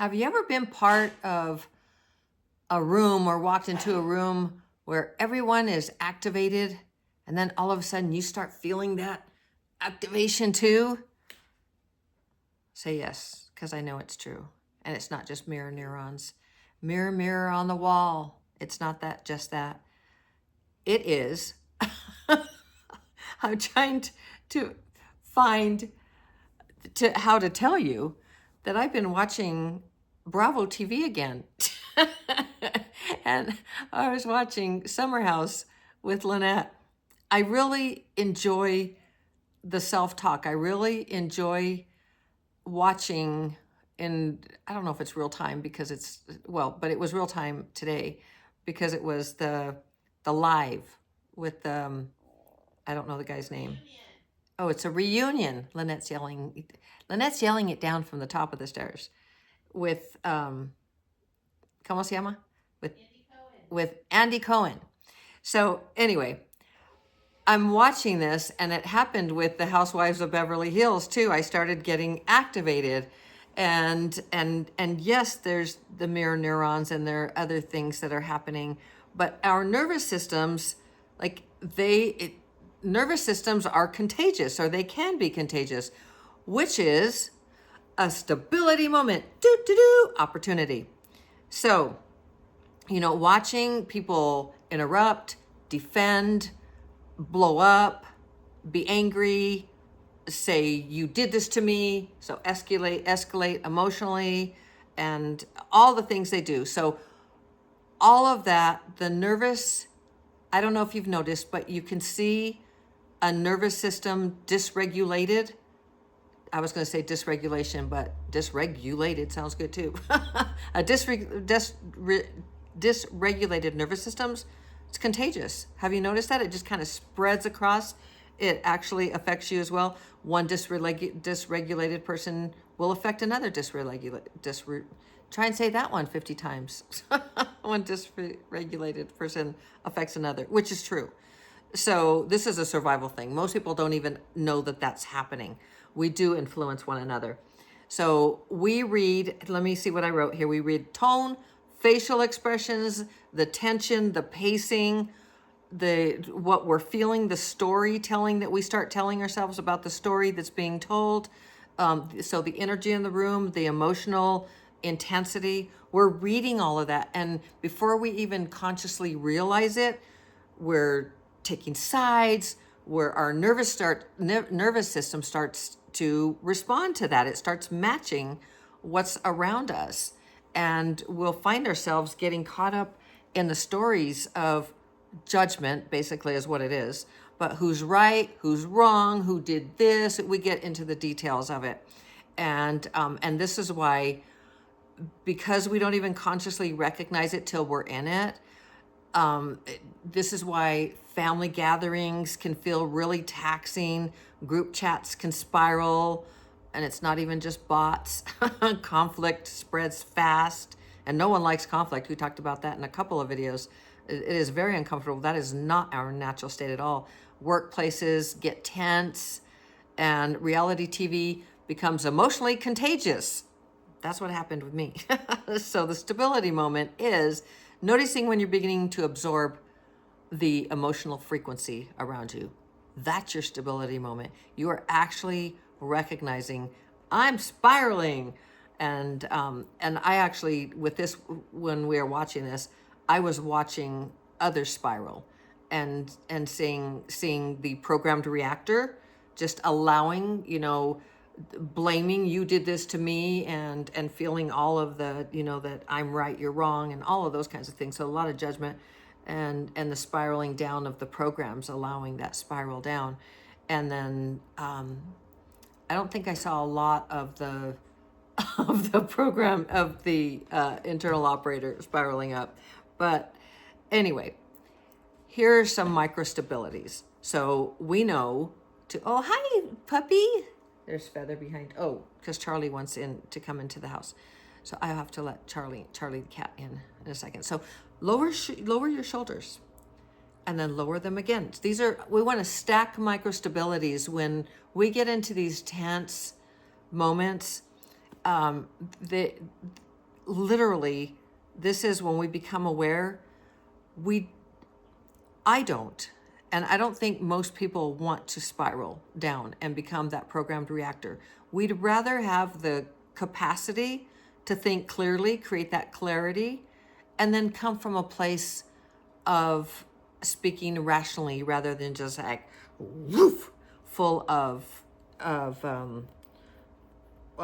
Have you ever been part of a room or walked into a room where everyone is activated and then all of a sudden you start feeling that activation too? Say yes, because I know it's true. And it's not just mirror neurons. Mirror, mirror on the wall. It's not that, just that. It is. I'm trying to find how to tell you that I've been watching Bravo TV again. And I was watching Summer House with Lynnette. I really enjoy the self-talk. I really enjoy watching I don't know if it's real time because but it was real time today because it was the live with I don't know the guy's name. Oh, it's a reunion. Lynette's yelling it down from the top of the stairs with ¿Cómo se llama? With Andy Cohen. So anyway, I'm watching this, and it happened with the Housewives of Beverly Hills too. I started getting activated, and yes, there's the mirror neurons, and there are other things that are happening. But our nervous systems, nervous systems are contagious, or they can be contagious, which is a stability moment, opportunity. So, watching people interrupt, defend, blow up, be angry, say you did this to me, so escalate emotionally, and all the things they do. So all of that, the nervous, I don't know if you've noticed, but you can see a nervous system dysregulated. I was going to say dysregulation, but dysregulated sounds good too. A dysregulated nervous systems, it's contagious. Have you noticed that? It just kind of spreads across. It actually affects you as well. One dysregulated person will affect another try and say that one 50 times. One dysregulated person affects another, which is true. So this is a survival thing. Most people don't even know that that's happening. We do influence one another. So we read, let me see what I wrote here. We read tone, facial expressions, the tension, the pacing, what we're feeling, the storytelling that we start telling ourselves about the story that's being told. So the energy in the room, the emotional intensity, we're reading all of that. And before we even consciously realize it, we're taking sides, where our nervous system starts to respond to that. It starts matching what's around us. And we'll find ourselves getting caught up in the stories of judgment, basically is what it is. But who's right, who's wrong, who did this, we get into the details of it. And this is why, because we don't even consciously recognize it till we're in it, this is why family gatherings can feel really taxing. Group chats can spiral, and it's not even just bots. Conflict spreads fast, and no one likes conflict. We talked about that in a couple of videos. It is very uncomfortable. That is not our natural state at all. Workplaces get tense, and reality TV becomes emotionally contagious. That's what happened with me. So the stability moment is noticing when you're beginning to absorb the emotional frequency around you. That's your stability moment. You are actually recognizing, I'm spiraling. And I actually, with this, when we were watching this, I was watching others spiral and seeing the programmed reactor, just allowing, blaming, you did this to me, and feeling all of the, that I'm right, you're wrong, and all of those kinds of things. So a lot of judgment and the spiraling down of the programs, allowing that spiral down. And then I don't think I saw a lot of the program of the internal operator spiraling up. But anyway, here are some microstabilities. So we know oh, hi, puppy. There's Feather behind. Oh, because Charlie wants to come into the house. So I have to let Charlie the cat in a second. So lower your shoulders and then lower them again. We want to stack microstabilities when we get into these tense moments. literally, this is when we become aware. We, I don't, and I don't think most people want to spiral down and become that programmed reactor. We'd rather have the capacity to think clearly, create that clarity, and then come from a place of speaking rationally rather than just like woof, full of I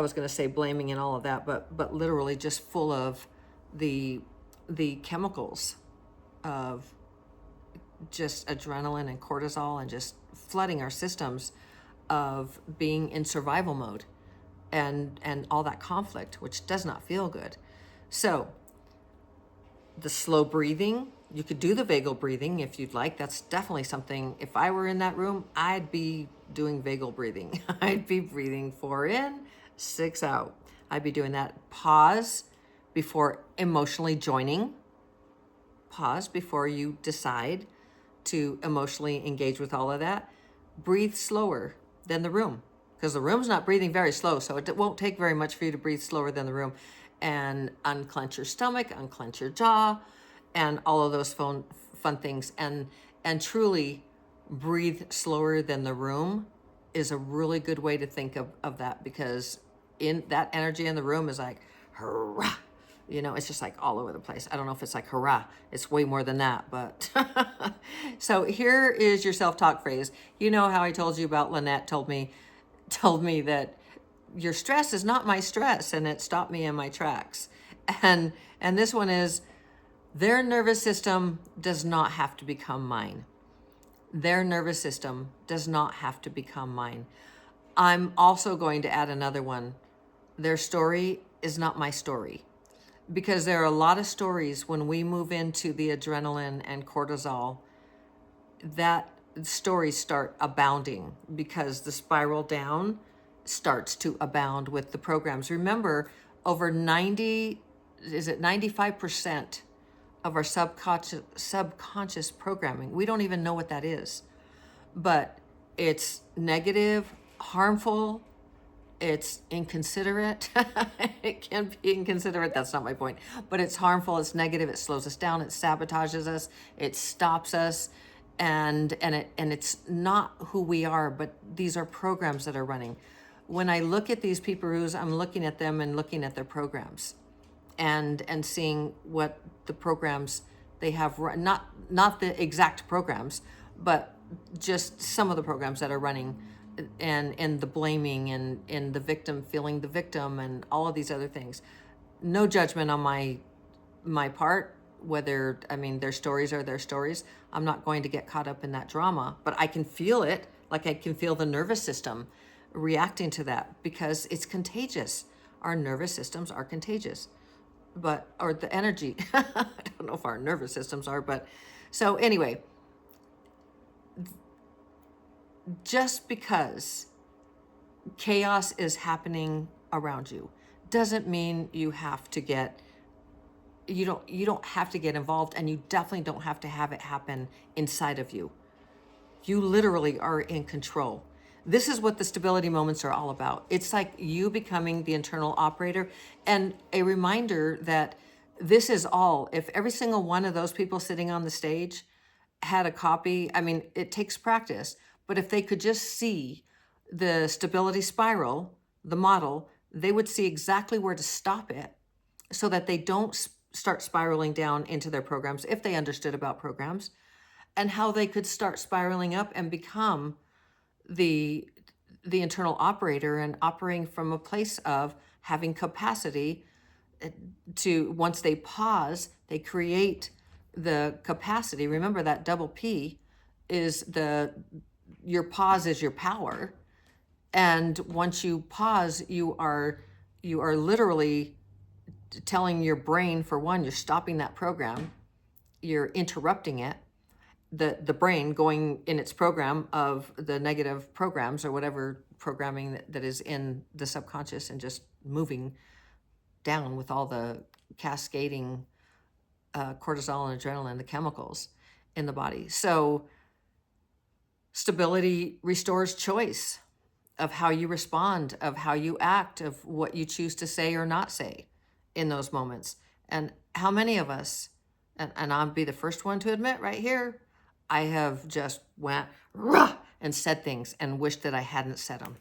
was going to say blaming and all of that, but literally just full of the the chemicals of just adrenaline and cortisol and just flooding our systems of being in survival mode and all that conflict, which does not feel good. So the slow breathing, you could do the vagal breathing if you'd like. That's definitely something, if I were in that room, I'd be doing vagal breathing. I'd be breathing 4 in, 6 out. I'd be doing that. Pause before emotionally joining. Pause before you decide to emotionally engage with all of that. Breathe slower than the room, because the room's not breathing very slow, so it won't take very much for you to breathe slower than the room. And unclench your stomach, unclench your jaw, and all of those fun things. And truly breathe slower than the room is a really good way to think of that, because in that energy in the room is like, hurrah, it's just like all over the place. I don't know if it's like hurrah, it's way more than that, but so here is your self-talk phrase. You know how I told you about Lynnette told me that your stress is not my stress, and it stopped me in my tracks. And this one is, their nervous system does not have to become mine. Their nervous system does not have to become mine. I'm also going to add another one. Their story is not my story. Because there are a lot of stories when we move into the adrenaline and cortisol, that stories start abounding because the spiral down starts to abound with the programs. Remember, over 95% of our subconscious programming, we don't even know what that is, but it's negative, harmful, it's inconsiderate. It can be inconsiderate, that's not my point, but it's harmful, it's negative, it slows us down, it sabotages us, it stops us, and it's not who we are, but these are programs that are running. When I look at these people, I'm looking at them and looking at their programs and seeing what the programs they have run, not the exact programs, but just some of the programs that are running, and the blaming and the victim feeling the victim and all of these other things. No judgment on my part, whether, their stories are their stories. I'm not going to get caught up in that drama, but I can feel it, like I can feel the nervous system reacting to that, because it's contagious. Our nervous systems are contagious, or the energy. I don't know if our nervous systems are, but so anyway, just because chaos is happening around you doesn't mean you have to get you don't have to get involved, and you definitely don't have to have it happen inside of you. You literally are in control. This is what the stability moments are all about. It's like you becoming the internal operator, and a reminder that this is all, if every single one of those people sitting on the stage had a copy, it takes practice, but if they could just see the stability spiral, the model, they would see exactly where to stop it so that they don't start spiraling down into their programs, if they understood about programs, and how they could start spiraling up and become the internal operator and operating from a place of having capacity to, once they pause, they create the capacity. Remember that double P is your pause is your power. And once you pause, you are literally telling your brain, for one, you're stopping that program, you're interrupting it, the brain going in its program of the negative programs or whatever programming that is in the subconscious, and just moving down with all the cascading cortisol and adrenaline, the chemicals in the body. So stability restores choice of how you respond, of how you act, of what you choose to say or not say. in those moments. And how many of us, and I'll be the first one to admit right here, I have just went rah and said things and wished that I hadn't said them.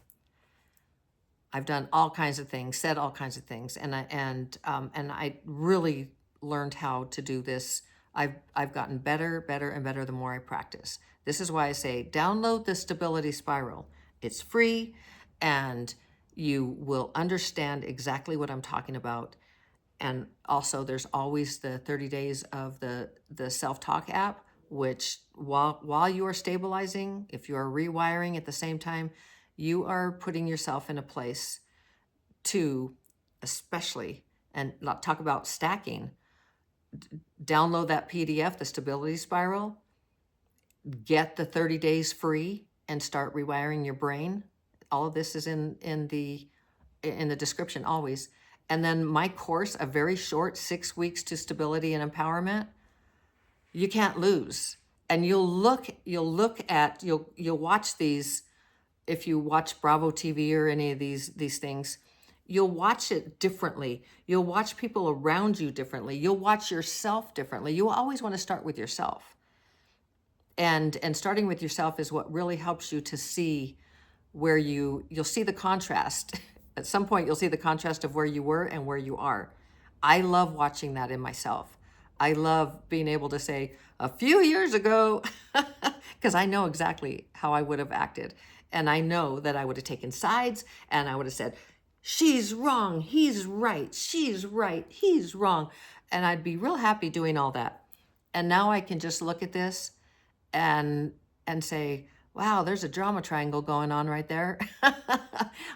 I've done all kinds of things, said all kinds of things, and I really learned how to do this. I've gotten better, better, and better the more I practice. This is why I say download the Stability Spiral. It's free, and you will understand exactly what I'm talking about. And also, there's always the 30 days of the self-talk app, which while you are stabilizing, if you are rewiring at the same time, you are putting yourself in a place to, especially, and talk about stacking, download that PDF, the Stability Spiral, get the 30 days free, and start rewiring your brain. All of this is in the description always. And then my course, a very short 6 weeks to stability and empowerment, you can't lose. And you'll watch these. If you watch Bravo TV or any of these things, you'll watch it differently. You'll watch people around you differently. You'll watch yourself differently. You always want to start with yourself. And starting with yourself is what really helps you to see where you'll see the contrast. At some point, you'll see the contrast of where you were and where you are. I love watching that in myself. I love being able to say, a few years ago, because I know exactly how I would have acted. And I know that I would have taken sides, and I would have said, she's wrong, he's right, she's right, he's wrong. And I'd be real happy doing all that. And now I can just look at this and say, wow, there's a drama triangle going on right there.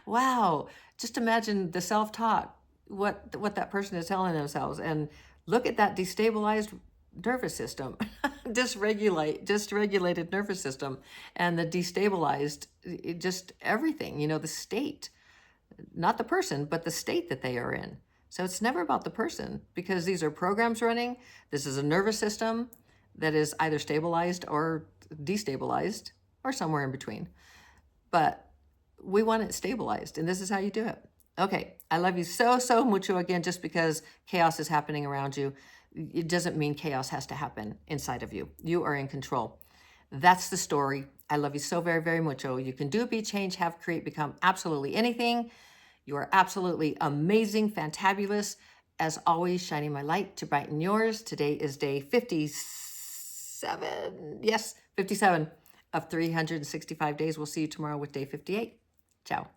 Wow, just imagine the self-talk, what that person is telling themselves, and look at that destabilized nervous system, dysregulated nervous system, and the destabilized, just everything, the state, not the person, but the state that they are in. So it's never about the person, because these are programs running. This is a nervous system that is either stabilized or destabilized or somewhere in between. But we want it stabilized, and this is how you do it. Okay, I love you so, so mucho. Again, just because chaos is happening around you, it doesn't mean chaos has to happen inside of you. You are in control. That's the story. I love you so very, very mucho. You can do, be, change, have, create, become absolutely anything. You are absolutely amazing, fantabulous. As always, shining my light to brighten yours. Today is day 57. Yes, 57 of 365 days. We'll see you tomorrow with day 58. Ciao.